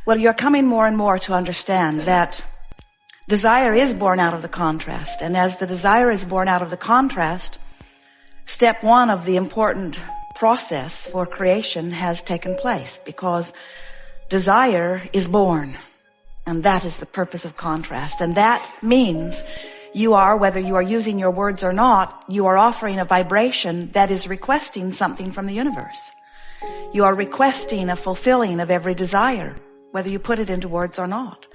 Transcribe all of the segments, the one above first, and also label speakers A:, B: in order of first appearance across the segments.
A: Well, you're coming more and more to understand that desire is born out of the contrast. And as the desire is born out of the contrast, step one of the important process for creation has taken place, because desire is born. And that is the purpose of contrast. And that means you are, whether you are using your words or not, you are offering a vibration that is requesting something from the universe. You are requesting a fulfilling of every desire, whether you put it into words or not.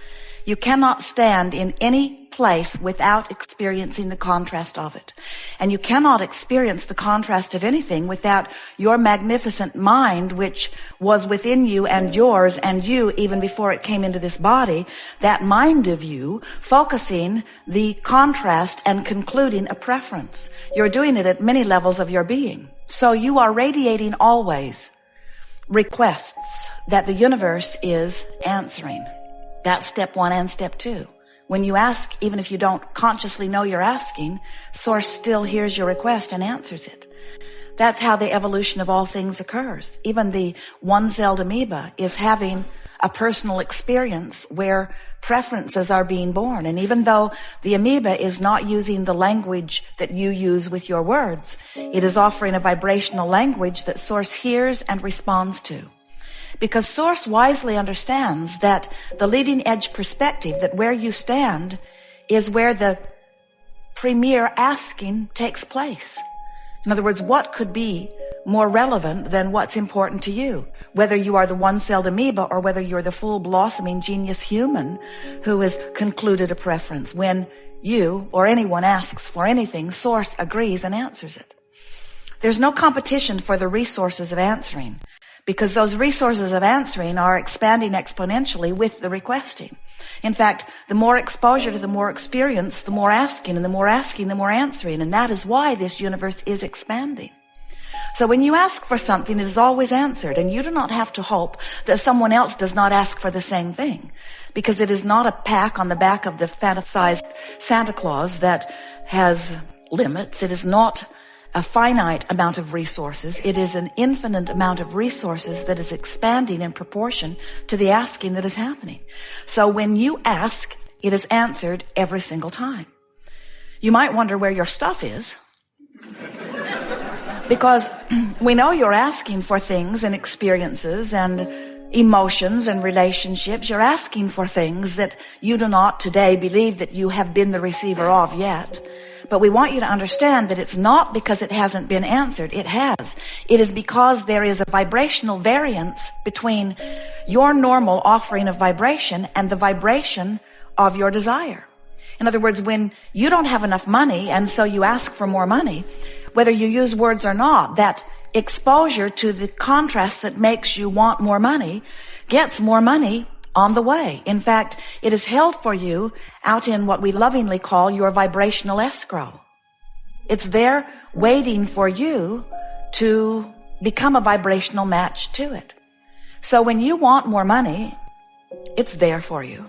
A: You cannot stand in any place without experiencing the contrast of it. And you cannot experience the contrast of anything without your magnificent mind, which was within you and yours and you even before it came into this body, that mind of you focusing the contrast and concluding a preference. You're doing it at many levels of your being. So you are radiating always requests that the universe is answering. That's step one and step two. When you ask, even if you don't consciously know you're asking, Source still hears your request and answers it. That's how the evolution of all things occurs. Even the one-celled amoeba is having a personal experience where preferences are being born. And even though the amoeba is not using the language that you use with your words, it is offering a vibrational language that Source hears and responds to. Because Source wisely understands that the leading edge perspective, that where you stand is where the premier asking takes place. In other words, what could be more relevant than what's important to you? Whether you are the one-celled amoeba or whether you're the full blossoming genius human who has concluded a preference. When you or anyone asks for anything, Source agrees and answers it. There's no competition for the resources of answering, because those resources of answering are expanding exponentially with the requesting. In fact, the more exposure to the more experience, the more asking, and the more asking, the more answering. And that is why this universe is expanding. So when you ask for something, it is always answered. And you do not have to hope that someone else does not ask for the same thing, because it is not a pack on the back of the fantasized Santa Claus that has limits. It is not a finite amount of resources. It is an infinite amount of resources that is expanding in proportion to the asking that is happening. So when you ask, it is answered every single time. You might wonder where your stuff is, because we know you're asking for things and experiences and emotions and relationships. You're asking for things that you do not today believe that you have been the receiver of yet. But we want you to understand that it's not because it hasn't been answered. It has. It is because there is a vibrational variance between your normal offering of vibration and the vibration of your desire. In other words, when you don't have enough money and so you ask for more money, whether you use words or not, that exposure to the contrast that makes you want more money gets more money on the way. In fact, it is held for you out in what we lovingly call your vibrational escrow. It's there waiting for you to become a vibrational match to it. So when you want more money, it's there for you.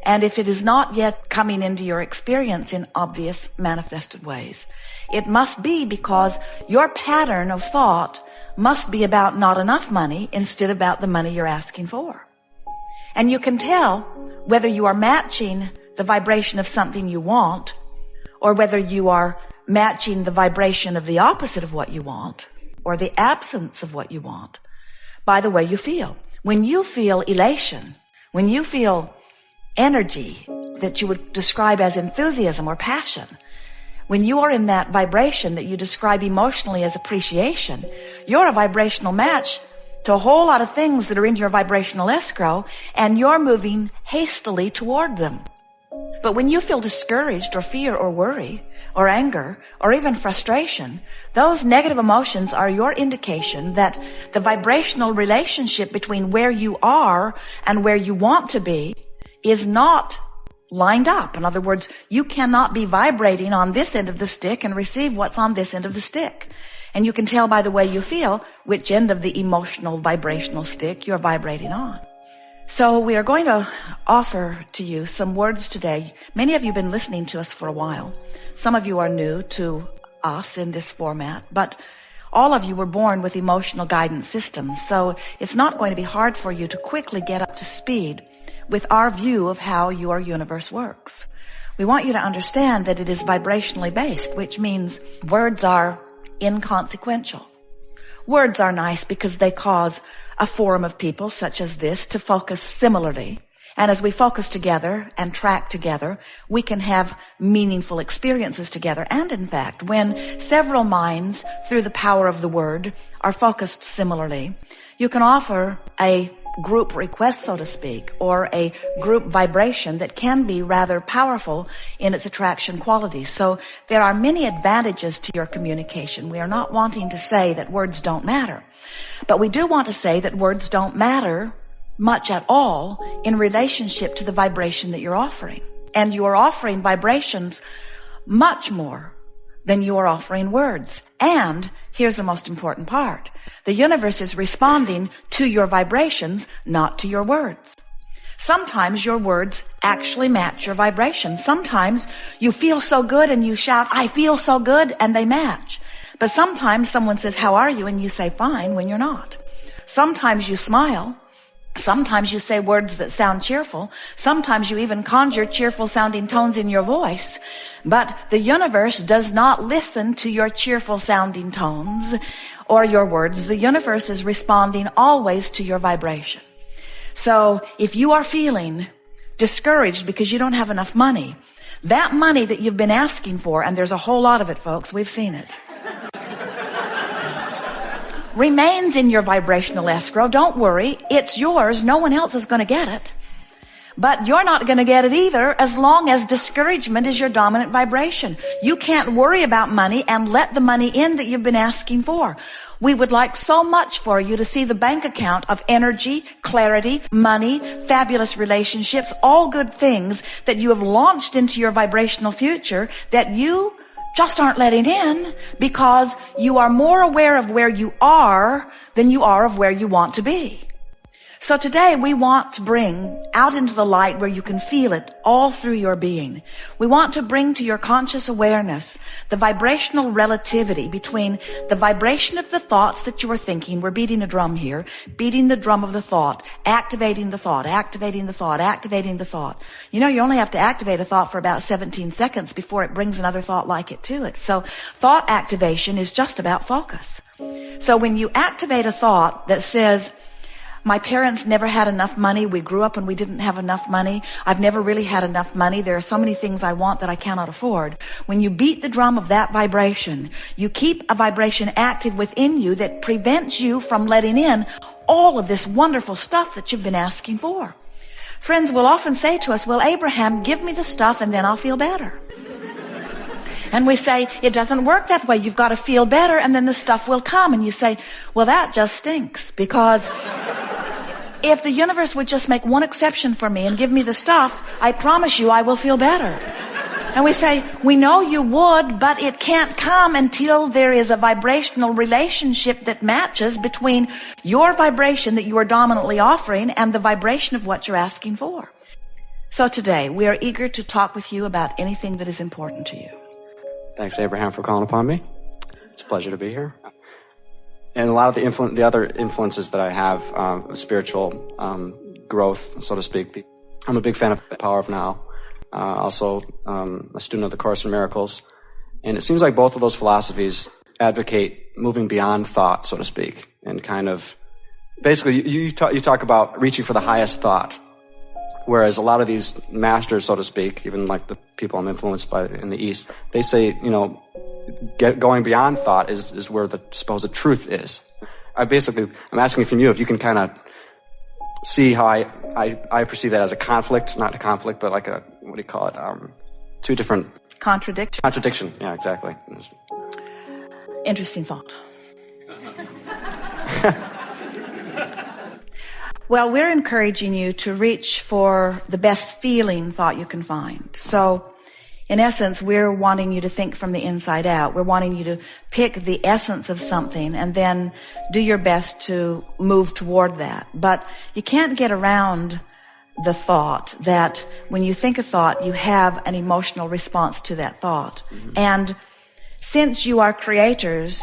A: And if it is not yet coming into your experience in obvious manifested ways, it must be because your pattern of thought must be about not enough money instead of about the money you're asking for. And you can tell whether you are matching the vibration of something you want or whether you are matching the vibration of the opposite of what you want or the absence of what you want by the way you feel. When you feel elation, when you feel energy that you would describe as enthusiasm or passion, when you are in that vibration that you describe emotionally as appreciation, you're a vibrational match to a whole lot of things that are in your vibrational escrow, and you're moving hastily toward them. But when you feel discouraged or fear or worry or anger or even frustration, those negative emotions are your indication that the vibrational relationship between where you are and where you want to be is not lined up. In other words, you cannot be vibrating on this end of the stick and receive what's on this end of the stick. And you can tell by the way you feel which end of the emotional vibrational stick you're vibrating on. So we are going to offer to you some words today. Many of you have been listening to us for a while. Some of you are new to us in this format, but All of you were born with emotional guidance systems, so it's not going to be hard for you to quickly get up to speed with our view of how your universe works. We want you to understand that it is vibrationally based, which means words are inconsequential. Words are nice because they cause a forum of people such as this to focus similarly. And as we focus together and track together, we can have meaningful experiences together. And in fact, when several minds, through the power of the word, are focused similarly, you can offer a group request, so to speak, or a group vibration that can be rather powerful in its attraction qualities. So there are many advantages to your communication. We are not wanting to say that words don't matter, but we do want to say that words don't matter much at all in relationship to the vibration that you're offering. And you are offering vibrations much more than you are offering words. And here's the most important part. The universe is responding to your vibrations, not to your words. Sometimes your words actually match your vibration. Sometimes you feel so good and you shout, "I feel so good," and they match. But sometimes someone says, "How are you?" and you say, "Fine," when you're not. Sometimes you smile. Sometimes you say words that sound cheerful. Sometimes you even conjure cheerful sounding tones in your voice. But the universe does not listen to your cheerful sounding tones or your words. The universe is responding always to your vibration. So if you are feeling discouraged because you don't have enough money, that money that you've been asking for, and there's a whole lot of it, folks, we've seen it, remains in your vibrational escrow. Don't worry. It's yours. No one else is going to get it. But you're not going to get it either as long as discouragement is your dominant vibration. You can't worry about money and let the money in that you've been asking for. We would like so much for you to see the bank account of energy, clarity, money, fabulous relationships, all good things that you have launched into your vibrational future that you just aren't letting in because you are more aware of where you are than you are of where you want to be. So today we want to bring out into the light where you can feel it all through your being. We want to bring to your conscious awareness the vibrational relativity between the vibration of the thoughts that you are thinking. We're beating a drum here, beating the drum of the thought, activating the thought, activating the thought, activating the thought. You know, you only have to activate a thought for about 17 seconds before it brings another thought like it to it. So thought activation is just about focus. So when you activate a thought that says, "My parents never had enough money. We grew up and we didn't have enough money. I've never really had enough money. There are so many things I want that I cannot afford." When you beat the drum of that vibration, you keep a vibration active within you that prevents you from letting in all of this wonderful stuff that you've been asking for. Friends will often say to us, "Well, Abraham, give me the stuff and then I'll feel better." And we say, "It doesn't work that way. You've got to feel better and then the stuff will come." And you say, "Well, that just stinks, because if the universe would just make one exception for me and give me the stuff, I promise you I will feel better." And we say, "We know you would, but it can't come until there is a vibrational relationship that matches between your vibration that you are dominantly offering and the vibration of what you're asking for." So today, we are eager to talk with you about anything that is important to you.
B: Thanks, Abraham, for calling upon me. It's a pleasure to be here. And a lot of the other influences that I have, spiritual growth, so to speak. I'm a big fan of the Power of Now. Also a student of the Course in Miracles. And it seems like both of those philosophies advocate moving beyond thought, so to speak, and kind of basically you talk about reaching for the highest thought. Whereas a lot of these masters, so to speak, even like the people I'm influenced by in the East, they say, going beyond thought is where the supposed truth is. I'm asking from you if you can kind of see how I perceive that as a conflict, not a conflict, but like a, what do you call it? Two different...
A: Contradiction.
B: Contradiction, yeah, exactly.
A: Interesting thought. Well, we're encouraging you to reach for the best feeling thought you can find. So, in essence, we're wanting you to think from the inside out. We're wanting you to pick the essence of something and then do your best to move toward that. But you can't get around the thought that when you think a thought, you have an emotional response to that thought. Mm-hmm. And since you are creators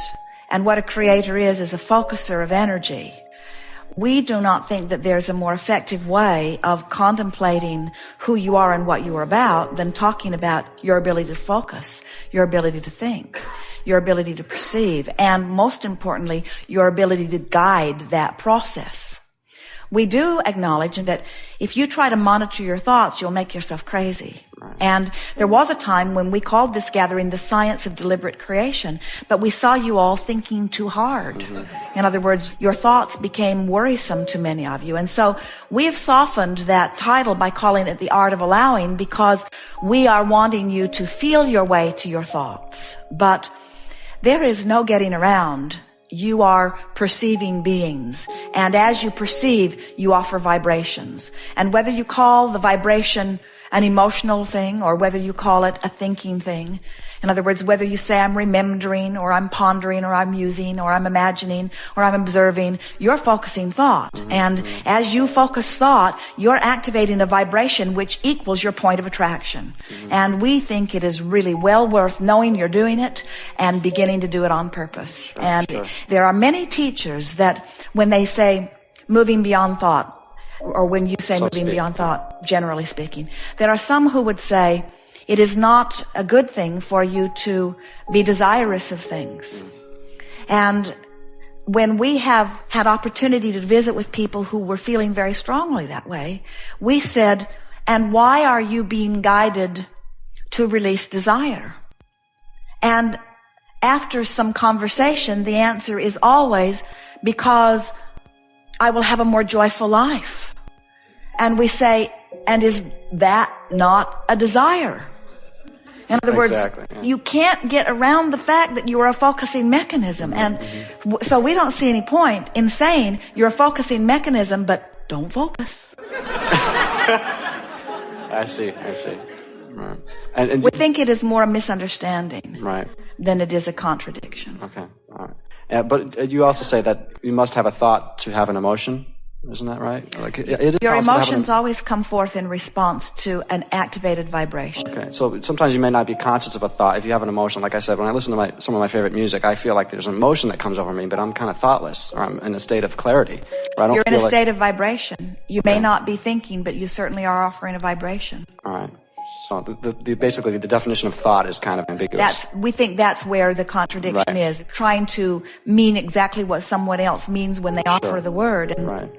A: And what a creator is a focuser of energy. We do not think that there's a more effective way of contemplating who you are and what you are about than talking about your ability to focus, your ability to think, your ability to perceive, and most importantly, your ability to guide that process. We do acknowledge that if you try to monitor your thoughts, you'll make yourself crazy. Right. And there was a time when we called this gathering the science of deliberate creation, but we saw you all thinking too hard. Mm-hmm. In other words, your thoughts became worrisome to many of you. And so we have softened that title by calling it the art of allowing, because we are wanting you to feel your way to your thoughts. But there is no getting around. You are perceiving beings. And as you perceive, you offer vibrations. And whether you call the vibration an emotional thing or whether you call it a thinking thing, in other words, whether you say I'm remembering or I'm pondering or I'm musing or I'm imagining or I'm observing, you're focusing thought. Mm-hmm. And as you focus thought, you're activating a vibration which equals your point of attraction. Mm-hmm. And we think it is really well worth knowing you're doing it and beginning to do it on purpose. Sure, and there are many teachers that when they say moving beyond thought, or when you say moving beyond thought, generally speaking, there are some who would say, it is not a good thing for you to be desirous of things. And when we have had opportunity to visit with people who were feeling very strongly that way, we said, and why are you being guided to release desire? And after some conversation, the answer is always, because I will have a more joyful life. And we say, and is that not a desire? In other words, you can't get around the fact that you are a focusing mechanism. And so we don't see any point in saying you're a focusing mechanism, but don't focus.
B: I see. Right. And
A: we think it is more a misunderstanding than it is a contradiction.
B: Okay. All right. But you also say that you must have a thought to have an emotion. Isn't that right? Like,
A: your emotions always come forth in response to an activated vibration.
B: Okay, so sometimes you may not be conscious of a thought. If you have an emotion, like I said, when I listen to some of my favorite music, I feel like there's an emotion that comes over me, but I'm kind of thoughtless, or I'm in a state of clarity.
A: You're in a state of vibration. You may not be thinking, but you certainly are offering a vibration.
B: All right. So basically the definition of thought is kind of ambiguous.
A: We think that's where the contradiction is, trying to mean exactly what someone else means when they offer the word. And well,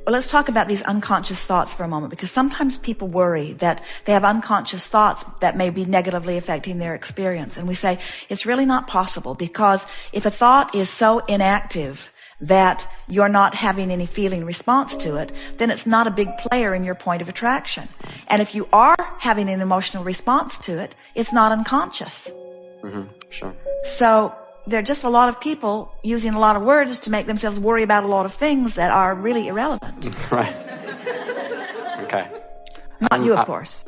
A: let's talk about these unconscious thoughts for a moment, because sometimes people worry that they have unconscious thoughts that may be negatively affecting their experience. And we say it's really not possible, because if a thought is so inactive that you're not having any feeling response to it, then it's not a big player in your point of attraction. And if you are having an emotional response to it, it's not unconscious.
B: Mm-hmm. Sure.
A: So there are just a lot of people using a lot of words to make themselves worry about a lot of things that are really irrelevant.
B: Right. Okay.
A: Not you, of course.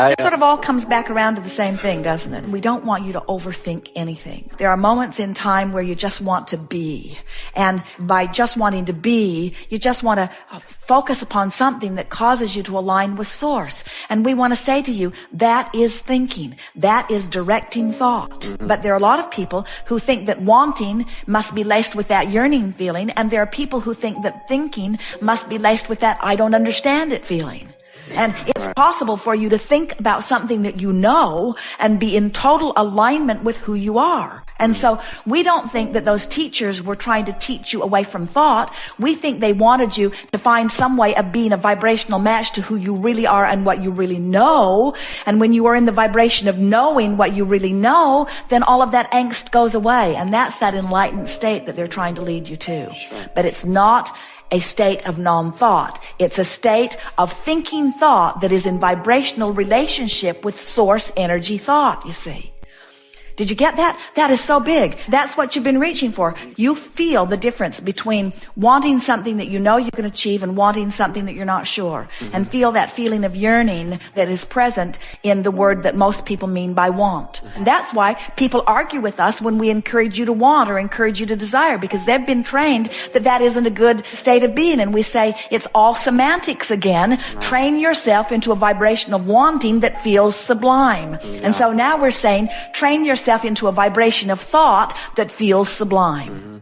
A: It sort of all comes back around to the same thing, doesn't it? We don't want you to overthink anything. There are moments in time where you just want to be. And by just wanting to be, you just want to focus upon something that causes you to align with source. And we want to say to you, that is thinking. That is directing thought. Mm-hmm. But there are a lot of people who think that wanting must be laced with that yearning feeling. And there are people who think that thinking must be laced with that I don't understand it feeling. And it's possible for you to think about something that you know and be in total alignment with who you are. And so we don't think that those teachers were trying to teach you away from thought. We think they wanted you to find some way of being a vibrational match to who you really are and what you really know. And when you are in the vibration of knowing what you really know, then all of that angst goes away. And that's that enlightened state that they're trying to lead you to. Sure. But it's not a state of non-thought. It's a state of thinking thought that is in vibrational relationship with source energy thought, you see. Did you get that? That is so big. That's what you've been reaching for. You feel the difference between wanting something that you know you can achieve and wanting something that you're not sure. Mm-hmm. And feel that feeling of yearning that is present in the word that most people mean by want. Mm-hmm. That's why people argue with us when we encourage you to want or encourage you to desire, because they've been trained that that isn't a good state of being. And we say it's all semantics again. Right. Train yourself into a vibration of wanting that feels sublime. Yeah. And so now we're saying train yourself yourself into a vibration of thought that feels sublime.